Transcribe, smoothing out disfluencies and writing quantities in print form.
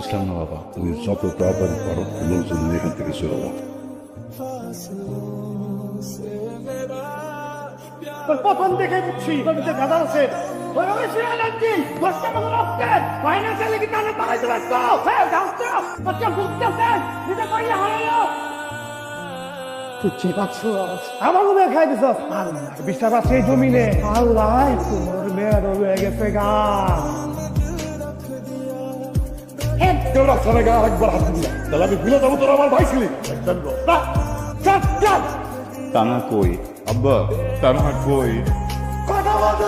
বুঝলাম না বাবা। তুমি যত তাড়াতাড়ি পারো লোকজন নিয়ে এখান থেকে চলে যাও। তোর প্রথম দেখে বুঝছি জমিতে গাদা আছে ওইভাবে শুনে লাগছি দশটা মতো রক্তে ফাইন্যান্সিয়ালি কি তাহলে বাড়াইতে পারতো হ্যাঁ যাচ্ছে বাচ্চা বুঝতেছে নিজে করিয়ে হারালো তুই পাচ্ছ আমার মনে খাই দিছ আল্লাহ বিশ্বাস আছে এই জমিনে আল্লাহ তোর মেয়ের হয়ে গেছে গা কেউ রাস্তা গা একবার হাত দিলাম তাহলে আমি ভুলে যাবো তোর আমার ভাই ছিলি টানা কই আব্বা, টানা কই? কথা বলতে